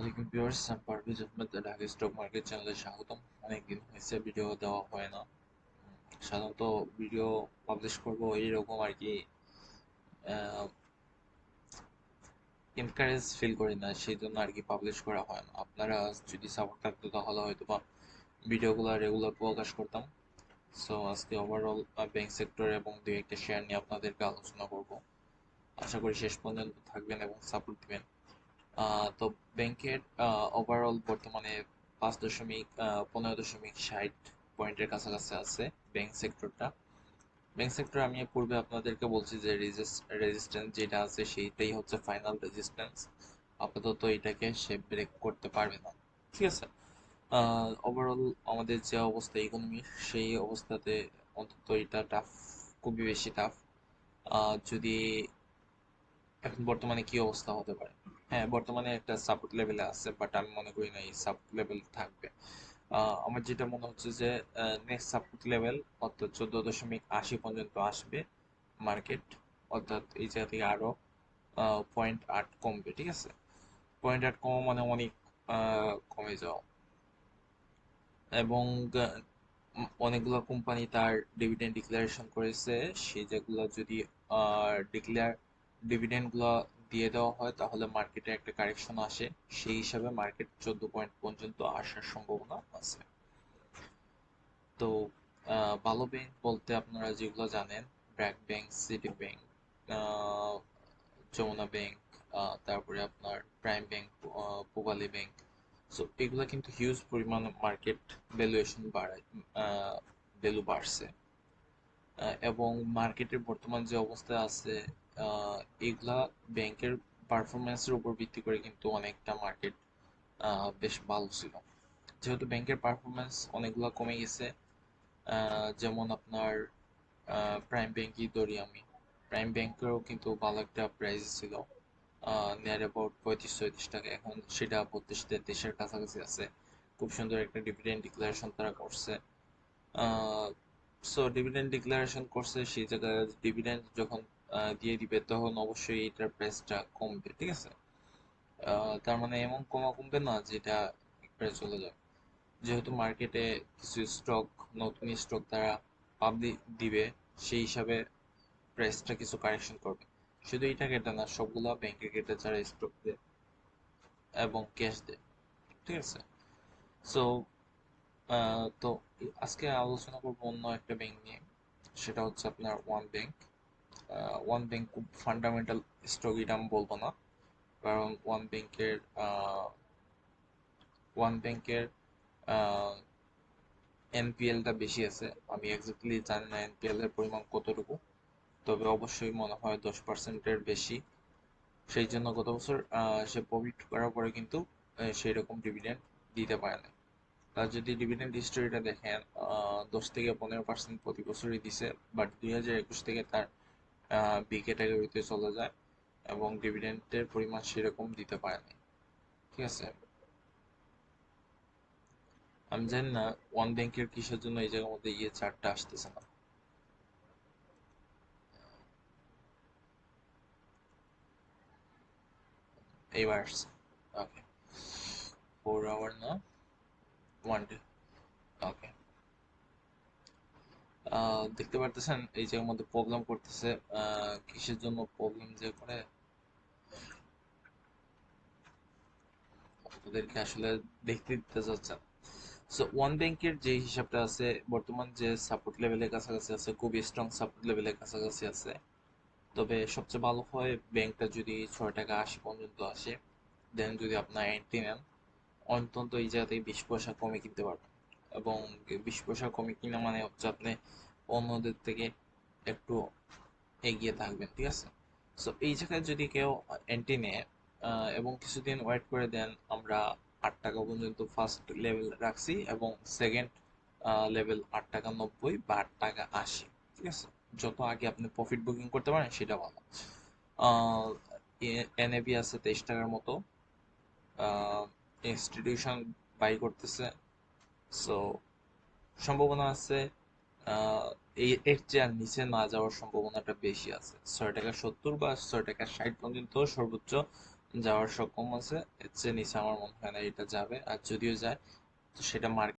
আলাইকুম ভিউয়ার্স, আমি Parvez Ahmed, Dhaka stock market চ্যানেলে স্বাগতম। অনেকদিন হয়েছে ভিডিও দেওয়া হয় না। সাধারণত ভিডিও পাবলিশ করব এইরকম আর কি এনকারেজ ফিল করি না, সেই জন্য আর কি পাবলিশ করা হয় না। আপনারা যদি সাপোর্ট থাকতো তাহলে হয়তো বা ভিডিওগুলো রেগুলার প্রকাশ করতাম। সো আজকে ওভারঅল ব্যাংক সেক্টর এবং দু একটা শেয়ার নিয়ে আপনাদেরকে আলোচনা করব। আশা করি শেষ পর্যন্ত থাকবেন এবং সাপোর্ট দিবেন। তো ব্যাংকের ওভারঅল বর্তমানে 5.15.60 পয়েন্টের কাছাকাছি আছে ব্যাংক সেক্টরটা। ব্যাংক সেক্টর আমি পূর্বে আপনাদেরকে বলছি যে রেজিস্ট্যান্স যেটা আছে সেইটাই হচ্ছে ফাইনাল রেজিস্ট্যান্স। আপাতত এটাকে সে ব্রেক করতে পারবে না, ঠিক আছে। ওভারঅল আমাদের যে অবস্থা ইকোনমির, সেই অবস্থাতে অন্তত এটা টাফ, খুবই বেশি টাফ। যদি এখন বর্তমানে কি অবস্থা হতে পারে? হ্যাঁ, বর্তমানে একটা সাপোর্ট লেভেলে আছে, বাট আমি মনে করি না এই সাপোর্ট লেভেল থাকবে। আমার যেটা মনে হচ্ছে যে নেক্সট সাপোর্ট লেভেল অর্থাৎ 14.80 পর্যন্ত আসবে মার্কেট, অর্থাৎ এই জায়গা থেকে আরো 0.8 কমবে, ঠিক আছে। 0.8 কমা মানে অনেক কমে যাওয়া। এবং অনেকগুলো কোম্পানি তার ডিভিডেন্ড ডিক্লারেশন করেছে, সেই যেগুলো যদি ডিক্লেয়ার ডিভিডেন্ড গুলো দিয়ে দেওয়া হয় তাহলে মার্কেটে একটা কারেকশন আসে। সেই হিসাবে মার্কেট 14 পয়েন্ট পর্যন্ত আসার সম্ভাবনা আছে। তো ভালো ব্যাংক বলতে আপনারা যেগুলো জানেন, BRAC Bank, City Bank, Jamuna Bank, তারপরে আপনার Prime Bank, Pubali Bank. So এগুলো কিন্তু হিউজ পরিমাণ মার্কেট ভ্যালুয়েশন বাড়ায়, ভ্যালু বাড়ছে। এবং মার্কেটের বর্তমান যে অবস্থায় আছে, আহ, এগুলা ব্যাংকের পারফরমেন্সের উপর ভিত্তি করে কিন্তু অনেকটা মার্কেট বেশ ভালো ছিল। যেহেতু ব্যাংকের পারফরমেন্স অনেকগুলো কমে গেছে, যেমন আপনার প্রাইম ব্যাংকই ধরি আমি। প্রাইম ব্যাংকেরও কিন্তু ভালো একটা প্রাইস ছিল, নিয়ার অ্যাবাউট 35-36 টাকা, এখন সেটা 32-33-এর কাছাকাছি আছে। খুব সুন্দর একটা ডিভিডেন্ড ডিক্লারেশন তারা করছে। সো ডিভিডেন্ড ডিক্লারেশন করছে, সেই জায়গায় ডিভিডেন্ড যখন দিয়ে দিবে তখন অবশ্যই এটার প্রাইসটা কমবে, ঠিক আছে। তার মানে এমন কমবে না যেটা একবারে চলে যাবে। যেহেতু মার্কেটে কিছু স্টক, নতুন স্টক তারা পাবলিক দিবে, সেই হিসাবে প্রাইসটা কিছু কারেকশন করবে। শুধু এটা কেটে না, সবগুলা ব্যাংকে কেটে যারা স্টক দেয় এবং ক্যাশ দেয়, ঠিক আছে। সো তো আজকে আলোচনা করবো অন্য একটা ব্যাংক নিয়ে, সেটা হচ্ছে আপনার ওয়ান ব্যাংক। ওয়ান ব্যাংক খুব ফান্ডামেন্টাল স্টক এটা আমি বলবো না, কারণ ওয়ান ব্যাংকের এনপিএলটা বেশি আছে। আমি এক্স্যাক্টলি জানি না এনপিএল এর পরিমাণ কতটুকু, তবে অবশ্যই মনে হয় 10%-এর বেশি। সেই জন্য গত বছর সে প্রফিট করার পরে কিন্তু সেই রকম ডিভিডেন্ড দিতে পারে না। তার যদি ডিভিডেন্ড হিস্টোরিটা দেখেন, 10 থেকে 15% প্রতি বছরই দিছে, বাট 2021 থেকে তার বি ক্যাটাগরিতে চলে যায় এবং ডিভিডেন্ডের পরিমাণ সেরকম দিতে পারে না, ঠিক আছে। আমি জানি না ওয়ান ব্যাংকের কিসের জন্য এই জায়গার মধ্যে চার্টটা আসতেছে না। এইবার আসছে। ওকে, 4 আওয়ার না, 1 ডে। ওকে, দেখতে পারতেছেন এই জায়গার মধ্যে প্রবলেম করতেছে। কিসের জন্য প্রবলেম যে করে ওদেরকে আসলে দেখতে দিতে চাচ্ছে না। সো ওয়ান ব্যাংকের যে হিসাবটা আছে, বর্তমান যে সাপোর্ট লেভেলের কাছাকাছি আছে, খুবই স্ট্রং সাপোর্ট লেভেলের কাছাকাছি আছে। তবে সবচেয়ে ভালো হয় ব্যাংকটা যদি 6 টাকা 80 পর্যন্ত আসে, দেন যদি আপনার এন্ট্রি নেন, অন্তত এই জায়গা থেকে 20 পয়সা কমে কিনতে পারবেন। এবং 20 পয়সা কমে কিনা মানে হচ্ছে আপনি অন্যদের থেকে একটু এগিয়ে থাকবেন, ঠিক আছে। সো এই জায়গায় যদি কেউ এন্ট্রি নেয় এবং কিছুদিন ওয়েট করে দেন, আমরা 8 টাকা পর্যন্ত ফার্স্ট লেভেল রাখছি এবং সেকেন্ড লেভেল 8 টাকা 90 বা 8 টাকা 80, ঠিক আছে। যত আগে আপনি প্রফিট বুকিং করতে পারেন সেটা ভালো। এনএবি আছে 23 টাকার মতো, ইনস্টিটিউশন বাই করতেছে। সো সম্ভাবনা আছে এর চেয়ে আর নিচে না যাওয়ার সম্ভাবনাটা বেশি আছে। 6 টাকা 70 বা 6 টাকা 60 পর্যন্ত সর্বোচ্চ যাওয়ার সক্ষম আছে, এর চেয়ে নিচে আমার মনে হয় না এটা যাবে, আর যদিও যায় তো সেটা মার্কেট